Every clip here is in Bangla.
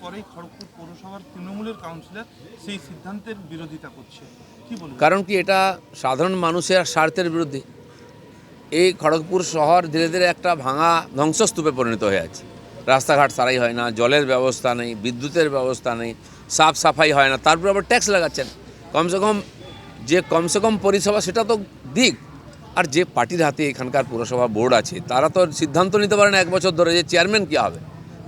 পরেই খড়গপুর পৌরসভার তৃণমূলের কাউন্সিলর সেই সিদ্ধান্তের বিরোধিতা করছে, কি বলবেন? কারণ কি এটা সাধারণ মানুষের স্বার্থের বিরুদ্ধে। এই খড়গপুর শহর ধীরে ধীরে একটা ভাঙা ধ্বংসস্তূপে পরিণত হয়ে আছে। রাস্তাঘাট সারাই হয় না, জলের ব্যবস্থা নেই, বিদ্যুতের ব্যবস্থা নেই, সাফ সাফাই হয় না, তারপর আবার ট্যাক্স লাগাচ্ছেন। কমসে কম পরিষেবা সেটা তো দিক। আর যে পার্টির হাতে এখানকার পুরসভা বোর্ড আছে তারা তো সিদ্ধান্ত নিতে পারে না 1 বছর ধরে যে চেয়ারম্যান কী হবে।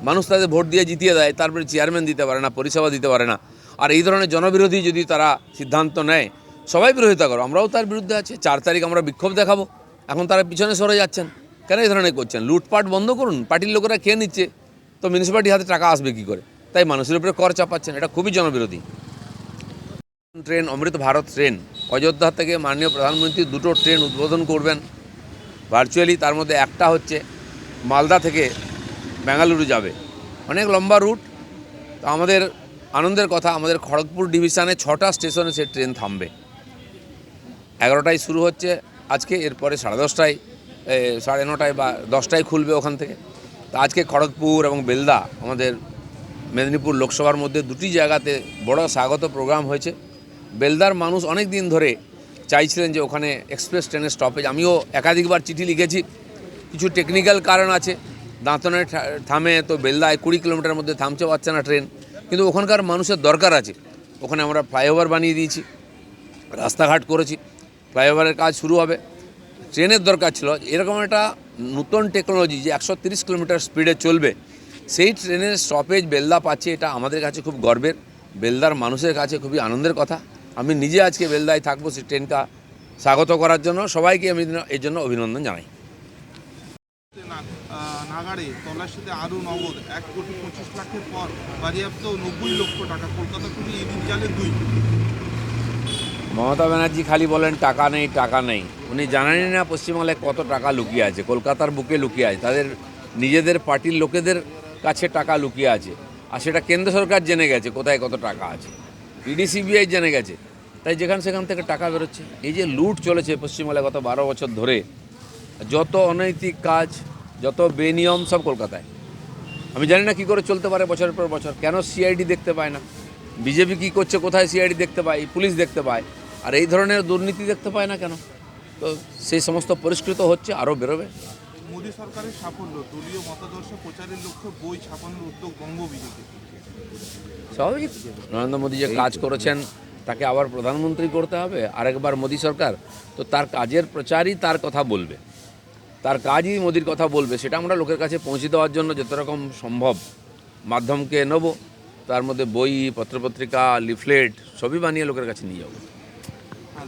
মানুষ তাদের ভোট দিয়ে জিতিয়ে দেয়, তারপরে চেয়ারম্যান দিতে পারে না, পরিষেবা দিতে পারে না। আর এই ধরনের জনবিরোধী যদি তারা সিদ্ধান্ত নেয়, সবাই বিরোধিতা করো, আমরাও তার বিরুদ্ধে আছি। 4 তারিখ আমরা বিক্ষোভ দেখাবো। এখন তারা পিছনে সরে যাচ্ছেন কেন? এই ধরনের করছেন। লুটপাট বন্ধ করুন, পার্টির লোকেরা খেয়ে নিচ্ছে, তো মিউনিসিপ্যালিটির হাতে টাকা আসবে কী করে? তাই মানুষের উপরে কর চাপাচ্ছেন, এটা খুবই জনবিরোধী। ট্রেন, অমৃত ভারত ট্রেন, অযোধ্যা থেকে মাননীয় প্রধানমন্ত্রী 2টো ট্রেন উদ্বোধন করবেন ভার্চুয়ালি। তার মধ্যে একটা হচ্ছে মালদা থেকে বেঙ্গালুরু যাবে, অনেক লম্বা রুট। তো আমাদের আনন্দের কথা, আমাদের খড়গপুর ডিভিশনে 6টা স্টেশনে সে ট্রেন থামবে। 11টায় শুরু হচ্ছে আজকে, এরপরে 10:30টায়, 9:30টায় বা 10টায় খুলবে ওখান থেকে। তো আজকে খড়গপুর এবং বেলদা, আমাদের মেদিনীপুর লোকসভার মধ্যে 2টি জায়গাতে বড় স্বাগত প্রোগ্রাম হয়েছে। বেলদার মানুষ অনেক দিন ধরে চাইছিলেন যে ওখানে এক্সপ্রেস ট্রেনের স্টপেজ। আমিও একাধিকবার চিঠি লিখেছি। কিছু টেকনিক্যাল কারণ আছে, দাঁতনে থামে, তো বেলদায় 20 কিলোমিটার মধ্যে থামতে পারছে না ট্রেন। কিন্তু ওখানকার মানুষের দরকার আছে। ওখানে আমরা ফ্লাইওভার বানিয়ে দিয়েছি, রাস্তাঘাট করেছি, ফ্লাইওভারের কাজ শুরু হবে। ট্রেনের দরকার ছিল এরকম একটা নতুন টেকনোলজি যে 130 কিলোমিটার স্পিডে চলবে, সেই ট্রেনের স্টপেজ বেলদা পাচ্ছে। এটা আমাদের কাছে খুব গর্বের, বেলদার মানুষের কাছে খুবই আনন্দের কথা। আমি নিজে আজকে বেলদায় থাকবো সেই ট্রেনটা স্বাগত করার জন্য। সবাইকে আমি এর জন্য অভিনন্দন জানাই। নাগাড়ে তল্লাশিতে আরও নগদ 1,25,00,000 পর বাজেয়াপ্ত 90 লক্ষ টাকা। কলকাতা পুলিশ ইদিন জালে 2। মমতা ব্যানার্জি খালি বলেন টাকা নেই টাকা নেই, উনি জানেনই না পশ্চিমবাংলায় কত টাকা লুকিয়ে আছে, কলকাতার বুকে লুকিয়ে আছে, তাদের নিজেদের পার্টির লোকেদের কাছে টাকা লুকিয়ে আছে। আর সেটা কেন্দ্র সরকার জেনে গেছে কোথায় কত টাকা আছে, ইডি সিবিআই জেনে গেছে। তাই যেখান সেখান থেকে টাকা বেরোচ্ছে। এই যে লুট চলেছে পশ্চিমবাংলায় গত 12 বছর ধরে, যত অনৈতিক কাজ, যত বেনিয়ম, সব কলকাতায়। আমি জানি না কী করে চলতে পারে বছরের পর বছর। কেন সিআইডি দেখতে পায় না? বিজেপি কী করছে, কোথায় সিআইডি দেখতে পায়, পুলিশ দেখতে পায়, আর এই ধরনের দুর্নীতি দেখতে পায় না কেন? তো সেই সমস্ত পরিষ্কৃত হচ্ছে, আরও বেরোবে। মোদী সরকারের সাফল্য, দলীয় মতাদর্শ প্রচারের লক্ষ্যে বই ছাপানোর উদ্যোগ বঙ্গ বিজেপি। স্বাভাবিক, নরেন্দ্র মোদী যে কাজ করেছেন তাকে আবার প্রধানমন্ত্রী করতে হবে আরেকবার মোদী সরকার, তো তার কাজের প্রচারই তার কথা বলবে, তার কাজই মোদির কথা বলবে। সেটা আমরা লোকের কাছে পৌঁছে দেওয়ার জন্য যত রকম সম্ভব মাধ্যমকে নেব। তার মধ্যে বই, পত্রপত্রিকা, লিফলেট সবই বানিয়ে লোকের কাছে নিয়ে যাবো।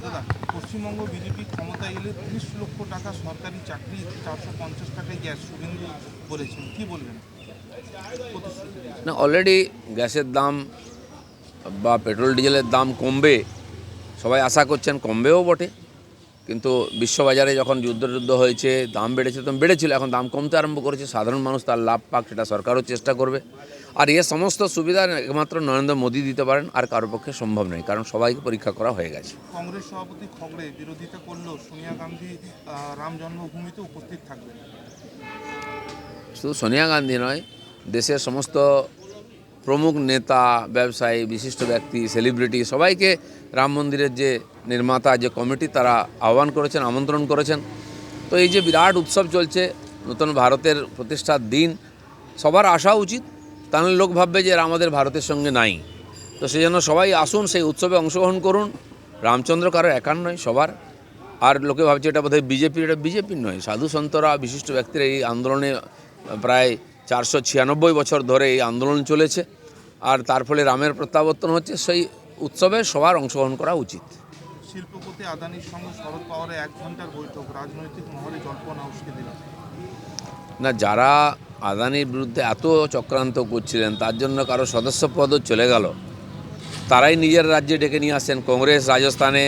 দাদা, পশ্চিমবঙ্গ বিজেপি ক্ষমতায় এলে 30 লক্ষ টাকা সরকারি চাকরি, 450 টাকায় গ্যাস, শুভেন্দু বলেছেন, কি বলবেন? না, অলরেডি গ্যাসের দাম বা পেট্রোল ডিজেলের দাম কমবে, সবাই আশা করছেন, কমবেও বটে। কিন্তু বিশ্ববাজারে যখন যুদ্ধ হয়েছে, দাম বেড়েছে, তখন বেড়েছিল, এখন দাম কমতে আরম্ভ করেছে। সাধারণ মানুষ তার লাভ পাক, সেটা সরকারও চেষ্টা করবে। আর এর সমস্ত সুবিধা একমাত্র নরেন্দ্র মোদী দিতে পারেন, আর কারোর পক্ষে সম্ভব নয়, কারণ সবাইকে পরীক্ষা করা হয়ে গেছে। কংগ্রেস সভাপতি খগড়ে বিরোধিতা করলেও সোনিয়া গান্ধী রাম জন্মভূমিতে উপস্থিত থাকবেন। শুধু সোনিয়া গান্ধী নয়, দেশের সমস্ত প্রমুখ নেতা, ব্যবসায়ী, বিশিষ্ট ব্যক্তি, সেলিব্রিটি সবাইকে রাম মন্দিরের যে নির্মাতা, যে কমিটি, তারা আহ্বান করেছেন, আমন্ত্রণ করেছেন। তো এই যে বিরাট উৎসব চলছে, নতুন ভারতের প্রতিষ্ঠার দিন, সবার আসা উচিত। তাহলে লোক ভাববে যে আমাদের ভারতের সঙ্গে নাই। তো সেই জন্য সবাই আসুন, সেই উৎসবে অংশগ্রহণ করুন। রামচন্দ্র কারো একার নয়, সবার। আর লোকে ভাবছে এটা বোধহয় বিজেপির, এটা বিজেপির নয়। সাধু সন্তরা, বিশিষ্ট ব্যক্তিরা এই আন্দোলনে প্রায় 496 বছর ধরে এই আন্দোলন চলেছে, আর তার ফলে রামের প্রত্যাবর্তন হচ্ছে। সেই উৎসবে সবার অংশগ্রহণ করা উচিত। শিল্পপতি আদানির সঙ্গে শরদ পাওয়ারে 1 ঘন্টার বৈঠক, রাজনৈতিক মহলে জল্পনা উস্কে দিল। না, যারা আদানির বিরুদ্ধে এত চক্রান্ত করছিলেন, তার জন্য কারো সদস্য পদও চলে গেল, তারাই নিজের রাজ্যে ডেকে নিয়ে আসেন। কংগ্রেস রাজস্থানে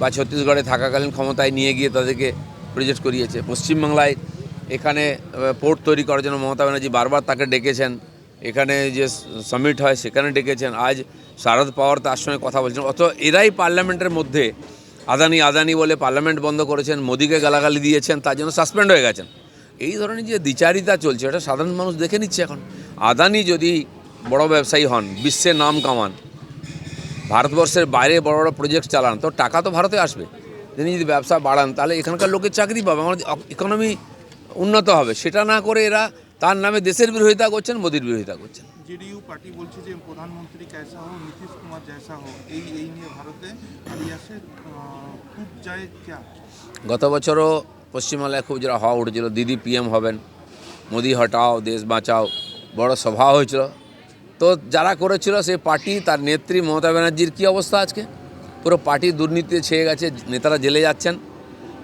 বা ছত্তিশগড়ে থাকাকালীন ক্ষমতায় নিয়ে গিয়ে তাদেরকে প্রজেক্ট করিয়েছে। পশ্চিমবাংলায় এখানে পোর্ট তৈরি করার জন্য মমতা ব্যানার্জি বারবার তাকে ডেকেছেন। এখানে যে সামিট হয় সেখানে ডেকেছেন। আজ শারদ পাওয়ার তার সঙ্গে কথা বলছেন। অত এরাই পার্লামেন্টের মধ্যে আদানি বলে পার্লামেন্ট বন্ধ করেছেন, মোদিকে গালাগালি দিয়েছেন, তার জন্য সাসপেন্ড হয়ে গেছেন। এই ধরনের যে দ্বিচারিতা চলছে, এটা সাধারণ মানুষ দেখে নিচ্ছে। এখন আদানি যদি বড় ব্যবসায়ী হন, বিশ্বের নাম কামান, ভারতবর্ষের বাইরে বড় বড় প্রজেক্ট চালান, তো টাকা তো ভারতে আসবে। তিনি যদি ব্যবসা বাড়ান তাহলে এখানকার লোকের চাকরি পাবে, আমাদের ইকোনমি উন্নত হবে। সেটা না করে এরা তার নামে দেশের বিরোধিতা করছেন, মোদির বিরোধিতা করছেন। जेडीयू पार्टी বলছে যে প্রধানমন্ত্রী कैसा हो नीतीश कुमार जैसा हो এই নিয়ে ভারতে আলিয়াসে খুব যায় क्या গত বছরও পশ্চিমবাংলায় খুব যারা হওয়া উঠেছিল, দিদি পিএম হবেন, মোদি হটাও দেশ বাঁচাও, বড় সভা হয়েছিল। তো যারা করেছিল সেই পার্টি, তার নেত্রী মমতা ব্যানার্জির কী অবস্থা আজকে? পুরো পার্টি দুর্নীতিতে ছেয়ে গেছে, নেতারা জেলে যাচ্ছেন।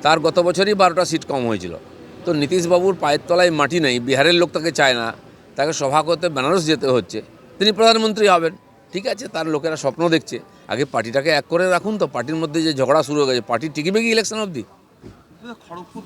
তার গত বছরই 12টা সিট কম হয়েছিল। তো নীতিশবাবুর পায়ের তলায় মাটি নেই, বিহারের লোক তাকে চায় না, তাকে সভা করতে বেনারস যেতে হচ্ছে, তিনি প্রধানমন্ত্রী হবেন। ঠিক আছে, তার লোকেরা স্বপ্ন দেখছে, আগে পার্টিটাকে এক করে রাখুন। তো পার্টির মধ্যে যে ঝগড়া শুরু হয়ে গেছে, পার্টি টিকবে কি ইলেকশন অবধি? খড়গপুর